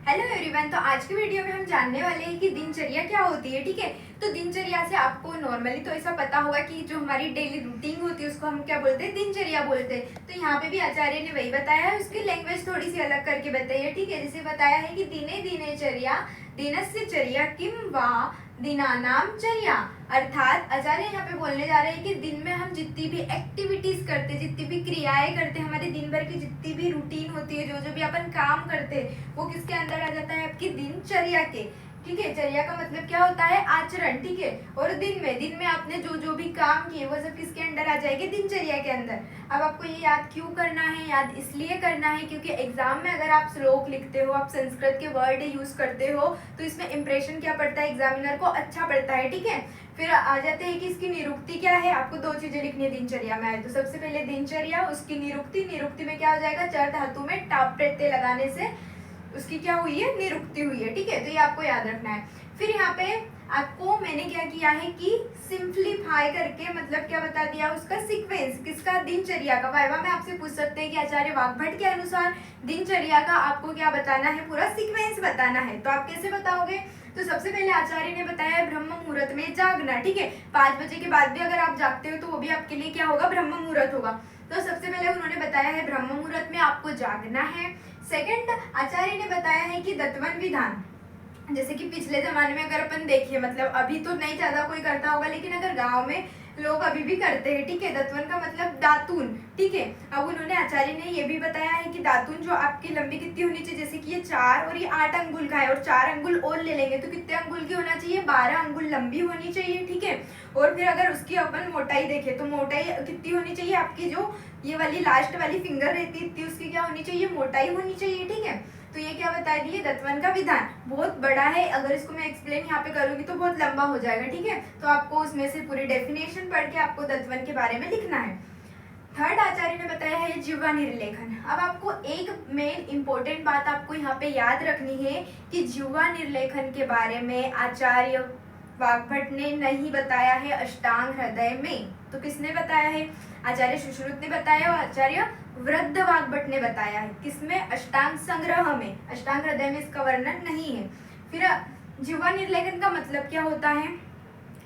Hello everyone. तो आज की वीडियो में हम जानने वाले हैं कि दिनचर्या क्या होती है। ठीक है, तो दिनचर्या से आपको नॉर्मली तो ऐसा पता होगा कि जो हमारी डेली रूटीन होती है उसको हम क्या बोलते हैं, दिनचर्या बोलते हैं। तो यहाँ पे भी आचार्य ने वही बताया है, उसकी लैंग्वेज थोड़ी सी अलग करके बताई है। ठीक है, जैसे बताया है कि दिने दिनेचर्या दिनस्य चर्या किम वा दिनानाम चर्या, अर्थात आचार्य यहाँ पे बोलने जा रहे हैं कि दिन में हम जितनी भी एक्टिविटीज करते, जितनी भी क्रियाएं करते, हमारे दिन भर की जितनी भी रूटीन होती है, जो जो भी अपन काम करते हैं, वो किसके अंदर आ जाता है, आपकी दिनचर्या के। ठीक है, चर्या का मतलब क्या होता है, आचरण। ठीक है, और दिन में आपने जो जो भी काम किए वो सब किसके अंदर आ जाएंगे, दिनचर्या के अंदर। अब आपको ये याद क्यों करना है, याद इसलिए करना है क्योंकि एग्जाम में अगर आप श्लोक लिखते हो, आप संस्कृत के वर्ड यूज करते हो, तो इसमें इंप्रेशन क्या पड़ता है, एग्जामिनर को अच्छा पड़ता है। ठीक है, फिर आ जाते हैं कि इसकी निरुक्ति क्या है। आपको दो चीजें लिखनी है दिनचर्या में। तो सबसे पहले दिनचर्या, उसकी निरुक्ति। निरुक्ति में क्या हो जाएगा, चर धातु में टाप प्रत्यय लगाने से उसकी क्या हुई है, निरुक्ति हुई है। ठीक है, तो ये आपको याद रखना है। फिर यहाँ पे आपको मैंने क्या किया है कि सिंप्लीफाई करके मतलब क्या बता दिया, उसका सीक्वेंस किसका, दिनचर्या का। वाइवा में आपसे पूछ सकते हैं कि आचार्य वाग्भट के अनुसार दिनचर्या का आपको क्या बताना है, पूरा सीक्वेंस बताना है। तो आप कैसे बताओगे, तो सबसे पहले आचार्य ने बताया ब्रह्म मुहूर्त में जागना। ठीक है, 5 बजे के बाद भी अगर आप जागते हो तो वो भी आपके लिए क्या होगा, ब्रह्म मुहूर्त होगा। तो सबसे पहले उन्होंने बताया है ब्रह्म मुहूर्त में आपको जागना है। सेकंड, आचार्य ने बताया है कि दत्वन विधान, जैसे कि पिछले जमाने में अगर अपन देखिए, मतलब अभी तो नहीं ज्यादा कोई करता होगा, लेकिन अगर गांव में लोग अभी भी करते हैं। ठीक है, दत्वन का मतलब दातून। ठीक है, अब उन्होंने आचार्य ने ये भी बताया है कि दातून जो आपकी लंबी कितनी होनी चाहिए, जैसे कि ये 4 और ये 8 अंगुल का है, और 4 अंगुल और ले लेंगे तो कितने अंगुल की होना चाहिए, 12 अंगुल लंबी होनी चाहिए। ठीक है, और फिर अगर उसकी अपन मोटाई देखें तो मोटाई कितनी होनी चाहिए, आपकी जो ये वाली लास्ट वाली फिंगर रहती है, उसकी क्या होनी चाहिए, मोटाई होनी चाहिए। ठीक है, तो ये क्या बता दिए, दत्वन का विधान बहुत बड़ा है, अगर इसको मैं एक्सप्लेन यहाँ पे करूंगी तो बहुत लंबा हो जाएगा। ठीक है, तो आपको उसमें से पूरी डेफिनेशन पढ़ के आपको दत्वन के बारे में लिखना है। थर्ड, आचार्य ने बताया है जिह्वा निर्लेखन। अब आपको एक मेन इंपॉर्टेंट बात आपको यहाँ पे याद रखनी है कि जिह्वा निर्लेखन के बारे में आचार्य वाग्भट ने नहीं बताया है अष्टांग हृदय में। तो किसने बताया है, आचार्य सुश्रुत ने बताया और आचार्य वृद्ध वाग्भट ने बताया है। किसमें, अष्टांग संग्रह में, अष्टांग हृदय में इसका वर्णन नहीं है। फिर जिह्वा निर्लेखन का मतलब क्या होता है,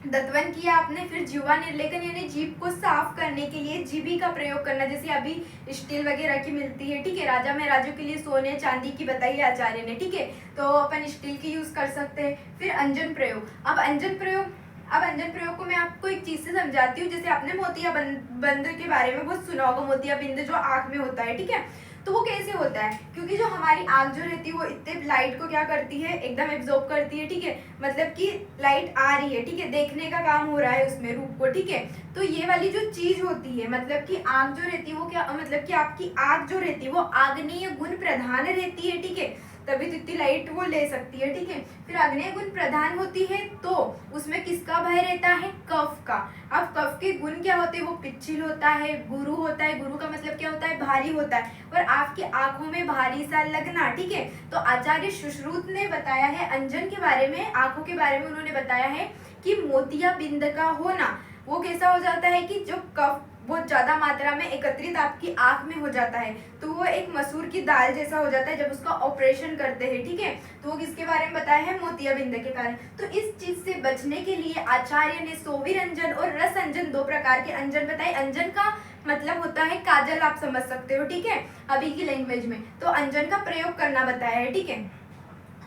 दत्वन किया आपने, फिर जिह्वा निर्लेखन यानी जीभ को साफ करने के लिए जीभी का प्रयोग करना, जैसे अभी स्टील वगैरह की मिलती है। ठीक है, राजा महाराजों के लिए सोने चांदी की बताई है आचार्य ने। ठीक है, तो अपन स्टील की यूज कर सकते हैं। फिर अंजन प्रयोग। अब अंजन प्रयोग को मैं आपको एक चीज से समझाती हूँ। जैसे आपने मोतिया बंद के बारे में बहुत सुना होगा, मोतिया बिंद जो आंख में होता है। ठीक है, तो वो कैसे होता है, क्योंकि जो हमारी आंख जो रहती है वो इतने लाइट को क्या करती है, एकदम एब्जॉर्ब करती है। ठीक है, मतलब कि लाइट आ रही है, ठीक है, देखने का काम हो रहा है उसमें रूप को। ठीक है, तो ये वाली जो चीज होती है, मतलब कि आंख जो रहती है वो क्या, मतलब कि आपकी आंख जो रहती है वो आग्नेय गुण प्रधान रहती है। ठीक है, तभी तो इतनी लाइट वो ले सकती है। ठीक है, फिर आग्नेय गुण प्रधान होती है तो उसमें किसका भय रहता है, कफ का। अब कफ के गुण क्या होते हैं, वो पिच्छिल होता है, गुरु होता है। गुरु का मतलब क्या होता है, भारी होता है, और आपकी आंखों में भारी सा लगना। ठीक है, तो आचार्य सुश्रुत ने बताया है अंजन के बारे में, आंखों के बारे में उन्होंने बताया है कि मोतिया बिंद का होना वो कैसा हो जाता है कि जो कफ बहुत ज्यादा मात्रा में एकत्रित आपकी आंख में हो जाता है, तो वो एक मसूर की दाल जैसा हो जाता है जब उसका ऑपरेशन करते हैं। ठीक है, तो वो किसके बारे में बताया है, मोतियाबिंद के कारण। तो इस चीज से बचने के लिए आचार्य ने सोवीर अंजन और रस अंजन, 2 प्रकार के अंजन बताए। अंजन का मतलब होता है काजल, आप समझ सकते हो। ठीक है, अभी की लैंग्वेज में तो अंजन का प्रयोग करना बताया है। ठीक है,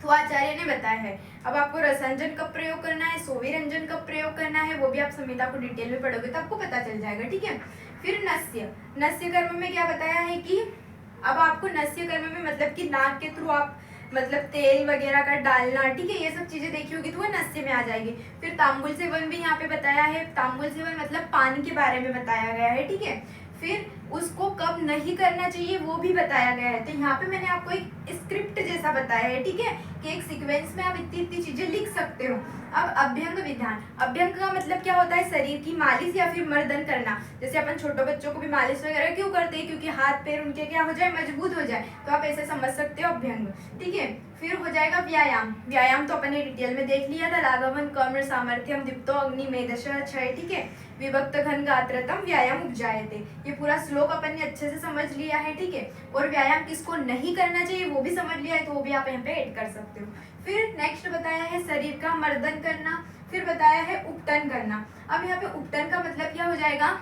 तो आचार्य ने बताया है। अब आपको रसांजन कब प्रयोग करना है, सोविरंजन कब प्रयोग करना है, वो भी आप संहिता को डिटेल में पढ़ोगे तो आपको पता चल जाएगा। ठीक है, फिर नस्य कर्म में क्या बताया है कि अब आपको नस्य कर्म में मतलब कि नाक के थ्रू आप मतलब तेल वगैरह का डालना। ठीक है, ये सब चीजें देखी होगी तो वो नस्य में आ जाएगी। फिर तांबुल सेवन भी यहाँ पे बताया है। तांबुल सेवन मतलब पान के बारे में बताया गया है। ठीक है, फिर उसको कब नहीं करना चाहिए वो भी बताया गया है। तो यहाँ पे मैंने आपको एक स्क्रिप्ट जैसा बताया है। ठीक है, एक एक सीक्वेंस में आप इतनी इतनी चीजें लिख सकते हो। अब अभ्यंग विधान, अभ्यंग का मतलब क्या होता है, शरीर की मालिश या फिर मर्दन करना। जैसे अपन छोटे बच्चों को भी मालिश वगैरह क्यों करते हैं, क्योंकि हाथ पैर उनके क्या हो जाए, मजबूत हो जाए, तो आप ऐसे समझ सकते हो अभ्यंग। ठीक है, फिर हो जाएगा व्यायाम। व्यायाम तो अपन ने डिटेल में देख लिया था, लाघवं कर्म सामर्थ्यम दीप्तो अग्नि मेधशः क्षय। ठीक है, विभक्त घन गात्रतम व्यायाम उपजायते, ये पूरा श्लोक अपन ने अच्छे से समझ लिया है। ठीक है, और व्यायाम किसको नहीं करना चाहिए वो भी समझ लिया है, तो वो भी आप यहाँ पे ऐड कर सकते हो। फिर नेक्स्ट बताया है शरीर का मर्दन करना, फिर बताया है उपटन करना। अब यहाँ पे उपटन का मतलब क्या हो जाएगा,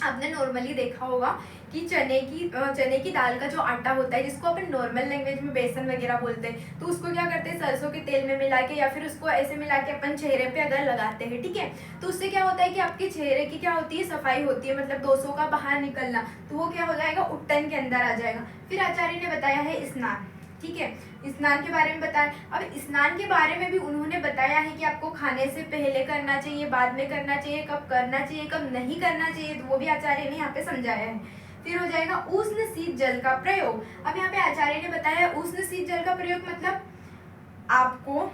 आपने नॉर्मली देखा होगा कि चने की दाल का जो आटा होता है, जिसको अपन नॉर्मल लैंग्वेज में बेसन वगैरह बोलते हैं, तो उसको क्या करते हैं, सरसों के तेल में मिला के या फिर उसको ऐसे मिला के अपन चेहरे पे अगर लगाते हैं। ठीक है, तो उससे क्या होता है कि आपके चेहरे की क्या होती है, सफाई होती है, मतलब दोषों का बाहर निकलना, तो वो क्या हो जाएगा, उपटन के अंदर आ जाएगा। फिर आचार्य ने बताया है स्नान। ठीक है, स्नान के बारे में बताया। अब स्नान के बारे में भी उन्होंने बताया है कि आपको खाने से पहले करना चाहिए, बाद में करना चाहिए, कब करना चाहिए, कब नहीं करना चाहिए, तो वो भी आचार्य ने यहाँ पे समझाया है। फिर हो जाएगा उष्ण शीत जल का प्रयोग। अब यहाँ पे आचार्य ने बताया उष्ण शीत जल का प्रयोग मतलब आपको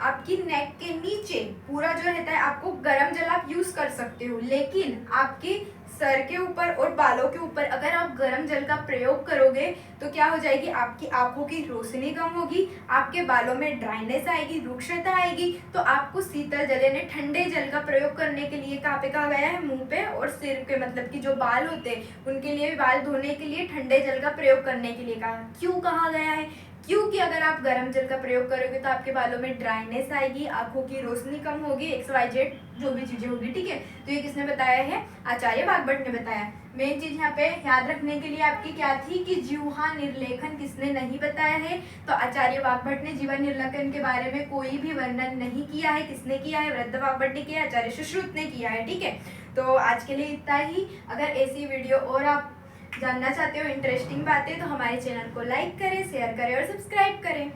आपकी नेक के नीचे पूरा जो रहता है, आपको गर्म जल आप यूज कर सकते हो, लेकिन आपके सर के ऊपर और बालों के ऊपर अगर आप गर्म जल का प्रयोग करोगे तो क्या हो जाएगी, आपकी आंखों की रोशनी कम होगी, आपके बालों में ड्राइनेस आएगी, रुक्षता आएगी। तो आपको शीतल जल यानी ठंडे जल का प्रयोग करने के लिए कहाँ पे कहा गया है, मुंह पे और सिर पे, मतलब कि जो बाल होते हैं उनके लिए, बाल धोने के लिए ठंडे जल का प्रयोग करने के लिए कहा। क्यों कहा गया है, क्योंकि अगर आप गर्म जल का प्रयोग करोगे तो आपके बालों में ड्राइनेस आएगी, आंखों की रोशनी कम होगी, XYZ जो भी चीजें होगी। ठीक है, तो ये किसने बताया है, आचार्य वाग्भट ने बताया। मेन चीज यहाँ पे याद रखने के लिए आपकी क्या थी कि जीवा निर्लेखन किसने नहीं बताया है, तो आचार्य वाग्भट ने जीवा निर्लेखन के बारे में कोई भी वर्णन नहीं किया है। किसने किया है, वृद्ध वाग्भट ने किया, आचार्य सुश्रुत ने किया है। ठीक है, तो आज के लिए इतना ही। अगर ऐसी वीडियो और आप जानना चाहते हो, इंटरेस्टिंग बातें, तो हमारे चैनल को लाइक करें, शेयर करें और सब्सक्राइब करें।